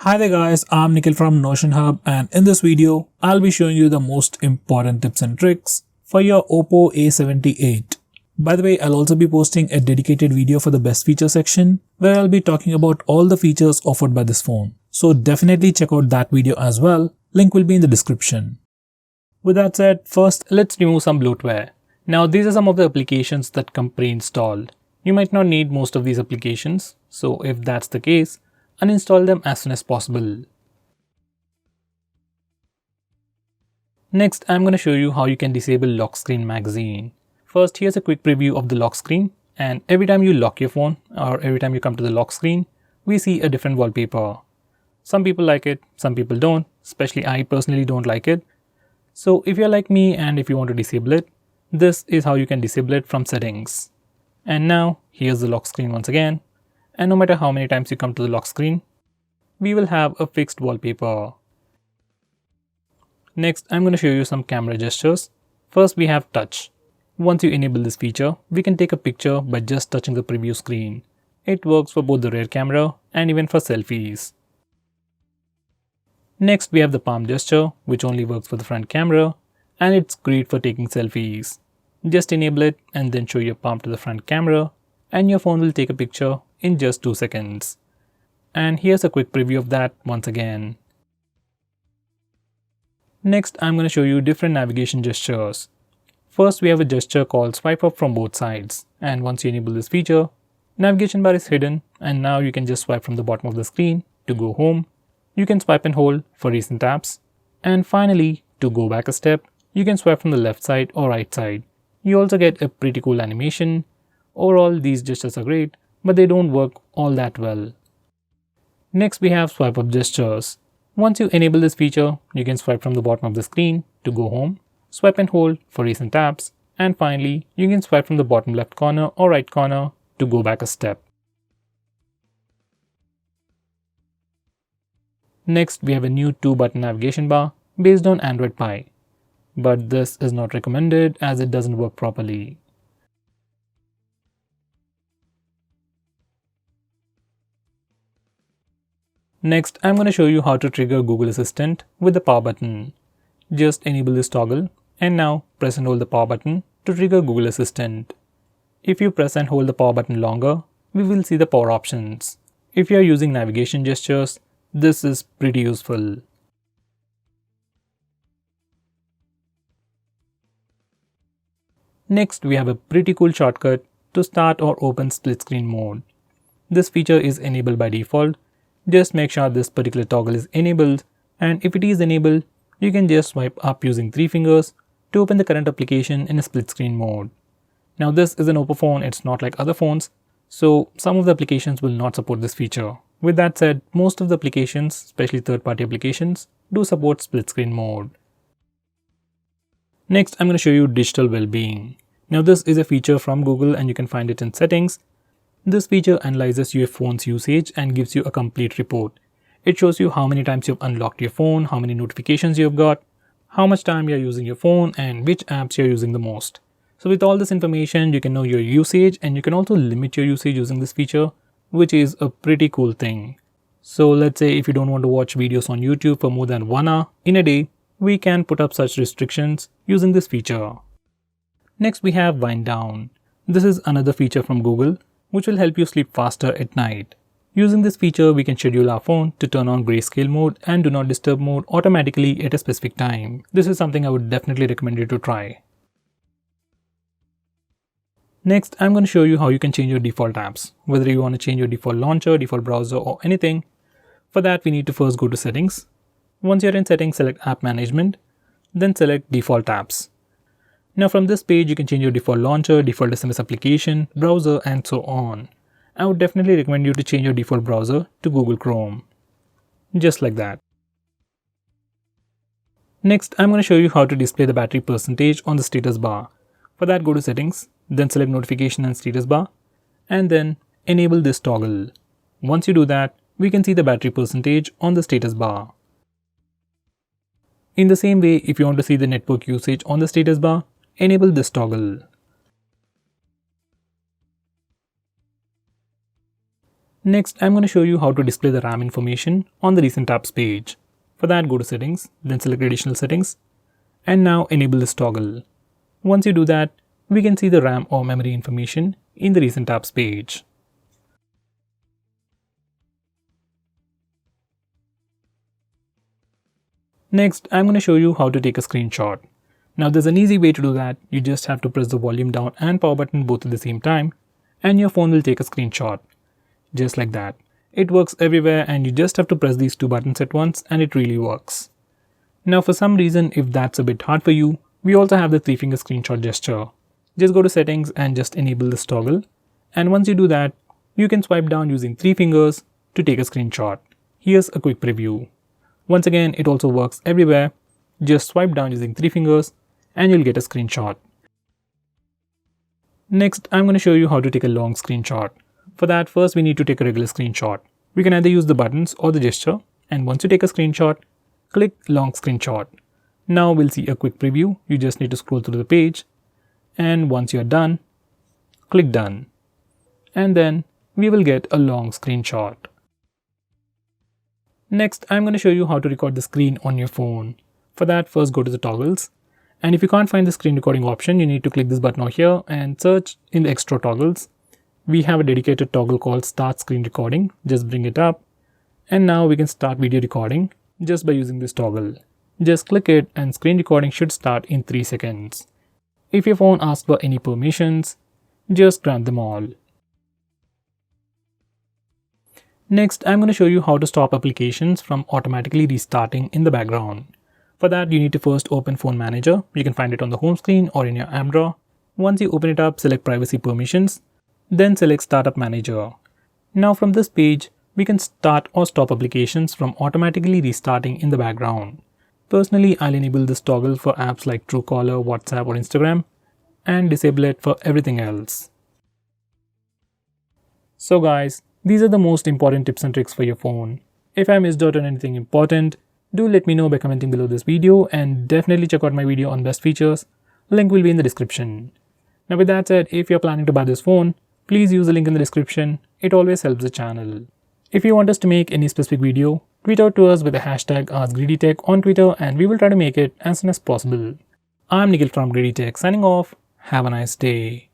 Hi there guys, I'm Nikhil from Notion Hub, and in this video, I'll be showing you the most important tips and tricks for your Oppo A78. By the way, I'll also be posting a dedicated video for the best feature section where I'll be talking about all the features offered by this phone. So definitely check out that video as well, link will be in the description. With that said, first let's remove some bloatware. Now these are some of the applications that come pre-installed. You might not need most of these applications, so if that's the case, uninstall them as soon as possible. Next, I'm going to show you how you can disable lock screen magazine. First, here's a quick preview of the lock screen, and every time you lock your phone or every time you come to the lock screen, we see a different wallpaper. Some people like it, some people don't, especially I personally don't like it. So if you're like me and if you want to disable it, this is how you can disable it from settings. And now, here's the lock screen once again. And no matter how many times you come to the lock screen, we will have a fixed wallpaper. Next, I'm going to show you some camera gestures. First, we have touch. Once you enable this feature, we can take a picture by just touching the preview screen. It works for both the rear camera and even for selfies. Next, we have the palm gesture, which only works for the front camera, and it's great for taking selfies. Just enable it and then show your palm to the front camera, and your phone will take a picture in just 2 seconds. And here's a quick preview of that once again. Next, I'm going to show you different navigation gestures. First, we have a gesture called swipe up from both sides, and once you enable this feature, navigation bar is hidden and now you can just swipe from the bottom of the screen to go home. You can swipe and hold for recent apps, and finally, to go back a step, you can swipe from the left side or right side. You also get a pretty cool animation. Overall, these gestures are great, but they don't work all that well. Next, we have swipe up gestures. Once you enable this feature, you can swipe from the bottom of the screen to go home, swipe and hold for recent apps, and finally, you can swipe from the bottom left corner or right corner to go back a step. Next, we have a new 2-button navigation bar based on Android Pie, but this is not recommended as it doesn't work properly. Next, I'm going to show you how to trigger Google Assistant with the power button. Just enable this toggle and now press and hold the power button to trigger Google Assistant. If you press and hold the power button longer, we will see the power options. If you are using navigation gestures, this is pretty useful. Next, we have a pretty cool shortcut to start or open split screen mode. This feature is enabled by default. Just make sure this particular toggle is enabled, and if it is enabled, you can just swipe up using 3 fingers to open the current application in a split screen mode. Now this is an Oppo phone, it's not like other phones, so some of the applications will not support this feature. With that said, most of the applications, especially third-party applications, do support split screen mode. Next, I'm going to show you digital well-being. Now this is a feature from Google and you can find it in settings. This feature analyzes your phone's usage and gives you a complete report. It shows you how many times you've unlocked your phone, how many notifications you've got, how much time you're using your phone, and which apps you're using the most. So with all this information, you can know your usage and you can also limit your usage using this feature, which is a pretty cool thing. So let's say if you don't want to watch videos on YouTube for more than 1 hour in a day, we can put up such restrictions using this feature. Next, we have wind down. This is another feature from Google, which will help you sleep faster at night. Using this feature, we can schedule our phone to turn on grayscale mode and do not disturb mode automatically at a specific time. This is something I would definitely recommend you to try. Next, I'm going to show you how you can change your default apps, whether you want to change your default launcher, default browser, or anything. For that, we need to first go to settings. Once you're in settings, select app management, then select default apps. Now from this page, you can change your default launcher, default SMS application, browser, and so on. I would definitely recommend you to change your default browser to Google Chrome. Just like that. Next, I'm going to show you how to display the battery percentage on the status bar. For that, go to settings, then select notification and status bar, and then enable this toggle. Once you do that, we can see the battery percentage on the status bar. In the same way, if you want to see the network usage on the status bar, enable this toggle. Next, I'm going to show you how to display the RAM information on the recent apps page. For that, go to settings, then select additional settings, and now enable this toggle. Once you do that, we can see the RAM or memory information in the recent apps page. Next, I'm going to show you how to take a screenshot. Now there's an easy way to do that. You just have to press the volume down and power button both at the same time, and your phone will take a screenshot. Just like that. It works everywhere and you just have to press these two buttons at once and it really works. Now for some reason, if that's a bit hard for you, we also have the 3-finger screenshot gesture. Just go to settings and just enable this toggle. And once you do that, you can swipe down using 3 fingers to take a screenshot. Here's a quick preview. Once again, it also works everywhere. Just swipe down using 3 fingers and you'll get a screenshot. Next, I'm going to show you how to take a long screenshot. For that, first we need to take a regular screenshot. We can either use the buttons or the gesture, and once you take a screenshot, click long screenshot. Now we'll see a quick preview. You just need to scroll through the page, and once you're done, click done. And then we will get a long screenshot. Next, I'm going to show you how to record the screen on your phone. For that, first go to the toggles. And if you can't find the screen recording option, you need to click this button over here and search in the extra toggles. We have a dedicated toggle called Start Screen Recording. Just bring it up. And now we can start video recording just by using this toggle. Just click it and screen recording should start in 3 seconds. If your phone asks for any permissions, just grant them all. Next, I'm going to show you how to stop applications from automatically restarting in the background. For that, you need to first open Phone Manager. You can find it on the home screen or in your app drawer. Once you open it up, select Privacy Permissions, then select Startup Manager. Now from this page, we can start or stop applications from automatically restarting in the background. Personally, I'll enable this toggle for apps like Truecaller, WhatsApp or Instagram and disable it for everything else. So guys, these are the most important tips and tricks for your phone. If I missed out on anything important, do let me know by commenting below this video and definitely check out my video on best features. Link will be in the description. Now with that said, if you're planning to buy this phone, please use the link in the description. It always helps the channel. If you want us to make any specific video, tweet out to us with the hashtag AskGreedyTech on Twitter and we will try to make it as soon as possible. I'm Nikhil from GreedyTech signing off. Have a nice day.